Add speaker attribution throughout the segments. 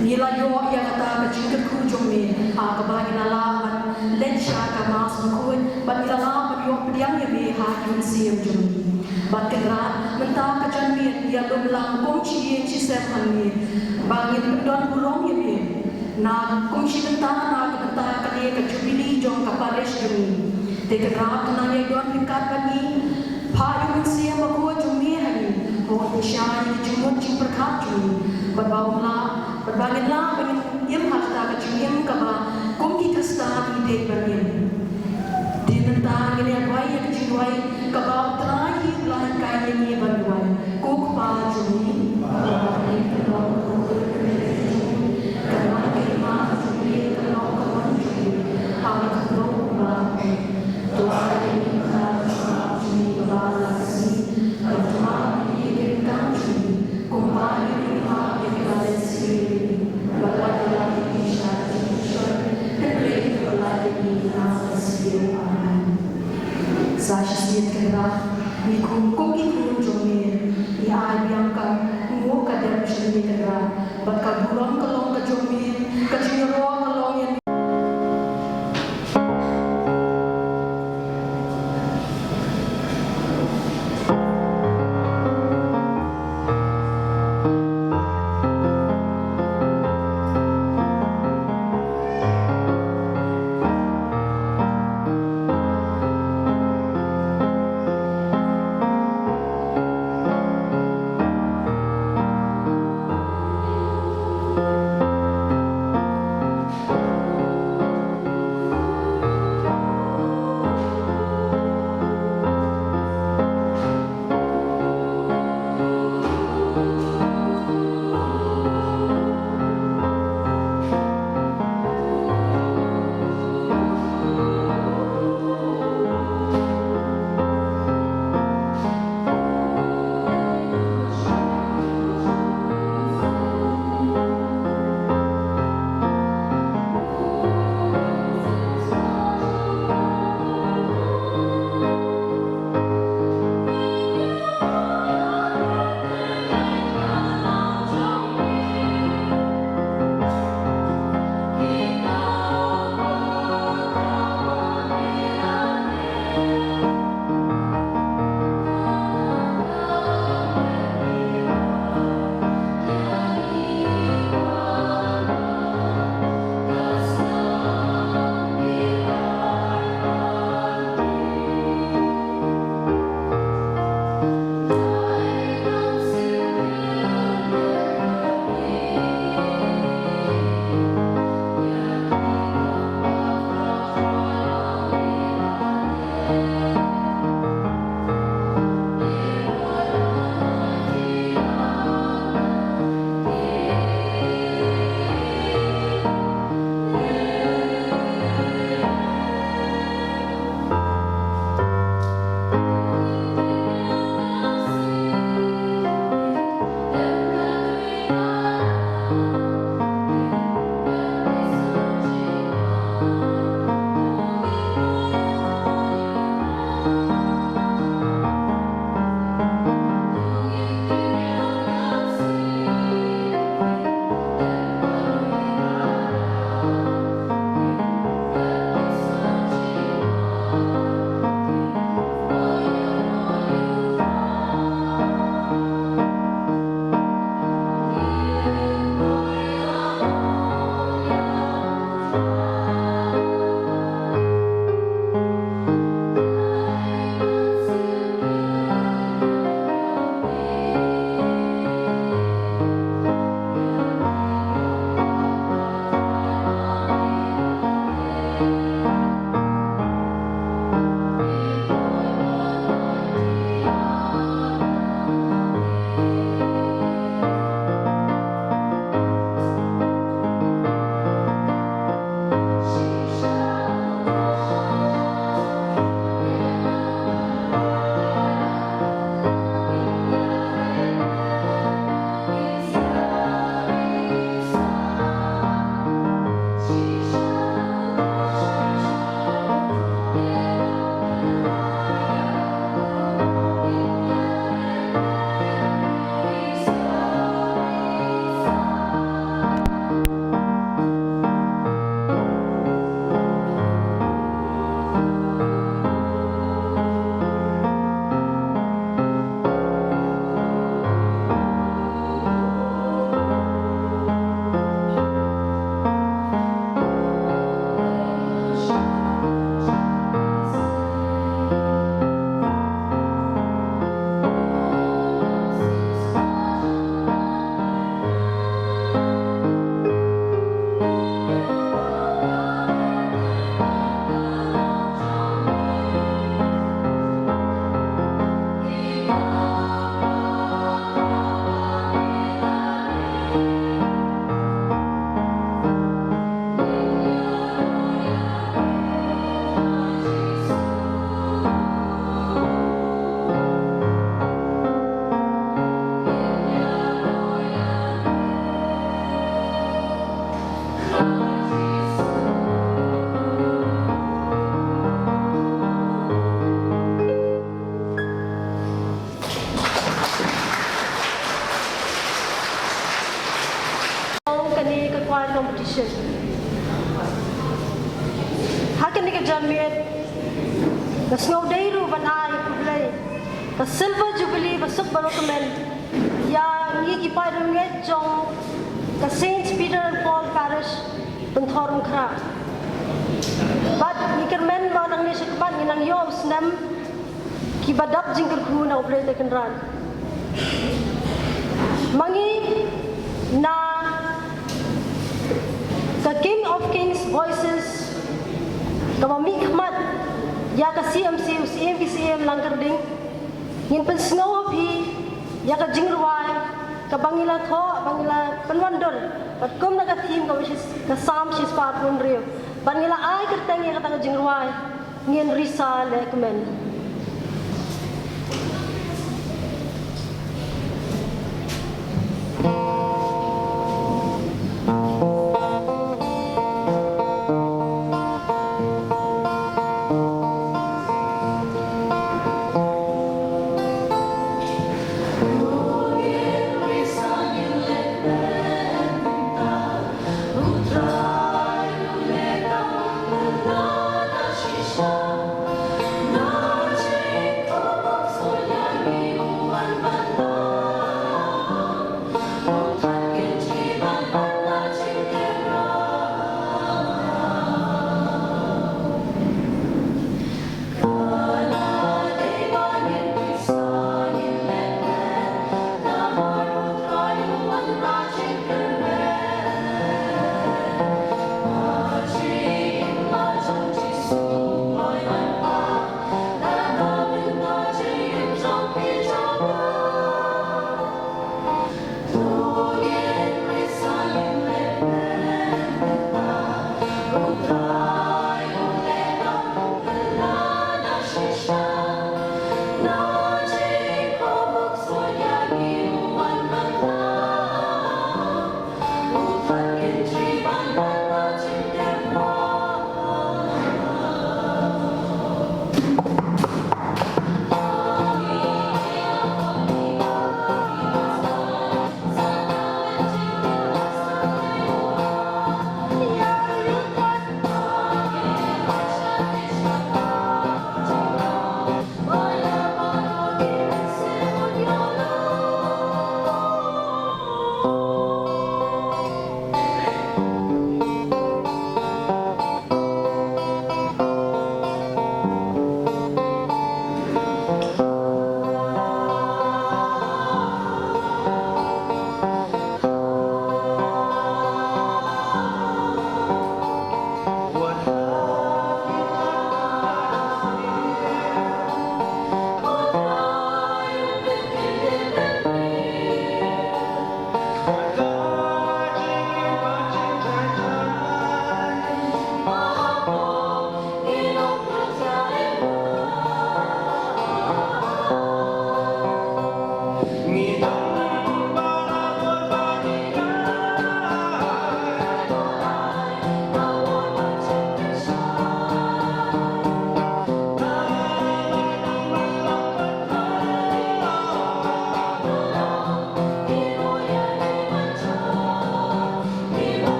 Speaker 1: nila yo ya kata ka jingkat ku jommi ka ba ila laman len sha ka mas ku ba ila laman yo pediang ya be ha yun siam jommi ba kera menta ka jan mi ya dom lang kom chi chi se han mi ba ngin don bulong ya be na kom chi menta na ka menta ka de ka jubili jong ka pares jommi te kera na ya don pikat ba ni pha yun siam ba ku jommi hani ho sha ni jumot chi prakhat jommi ba ba la berbagailah dengan yang harta kecil kaba kumki kasta di dek di tentang ini apa yang kecil kaba terakhir lah kaya ini berduai kuk pajuni kerana kita juli kalau kawan juli awak berubah Tuhan ini kita juli berbalasi Tuhan ini kita juli kembali kita berbalasi Sashiet kera ni kum ikum jomi ya ayam ka ngo ka dem shini kera bat ka buram kalong ka jomi ka jinro kalong yan
Speaker 2: competition. Hakan ni kejamin, the snow day ru banai play, the silver jubilee besok baru kemen, ya ni kipai runget jong, the Saint Peter and Paul Parish benthorong kra. But ni kemen baru nang ni sekepat ni nang yo senam, kibadap jingkar ku na play tekan ran. Mangi na the King of Kings voices. Kama mikmat ya ka CMC CMVCM langkarding yin pen snow phi ya ka jingruai ka bangila tho bangila penwandor pat kum na ka thim ka which is ka sam shis part pun rio bangila ai ka tang ya ka tang jingruai ngin risa le kemen.
Speaker 3: No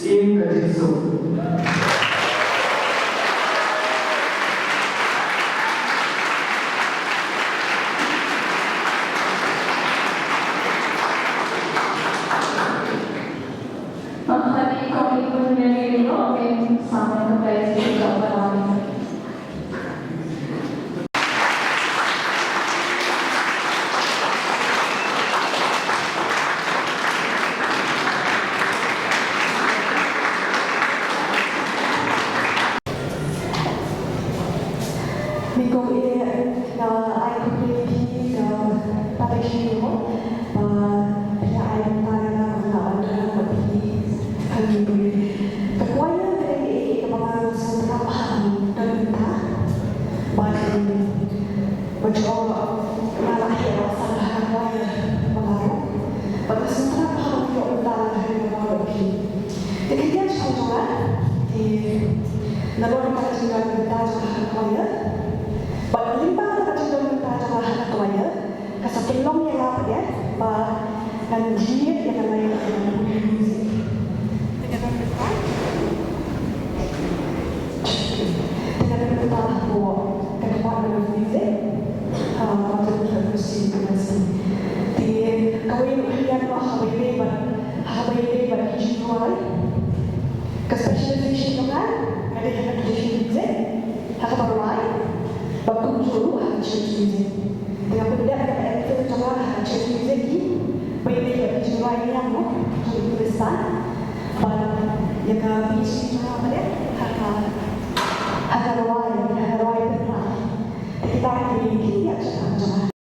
Speaker 3: Sim Kajiso.
Speaker 4: Menghadiri komitmen dari Romin sama kembali juga berlalu.
Speaker 5: Minggu ini ai community pada sini pihak ai tanah lebih kami kekuatan dari kemana seberapa paham dan entah bagi mencoba mengalahkan masalah kekuatan mengaruh pada seberapa paham untuk entah dari kemana lebih. Kemudian contohnya di dalam kajian kita kekuatan Berlimpah kecendungan keadaan tuanya, kesepelong yang apa ya, dan jiat yang lain dengan musik. Dengan berita bahwa kedepan musik, macam musik musik. Di kawin harian Hawaii jiwa, kespecialisasi dengan ada yang tradisi musik, Hawaii. Bakal juru hancur music. Dengan benda ada itu coba hancur music ni, benda yang dijual ini yang mau tulisan, yang kami cakap apa dia, harga rawai benar. Kita ini dia cakap.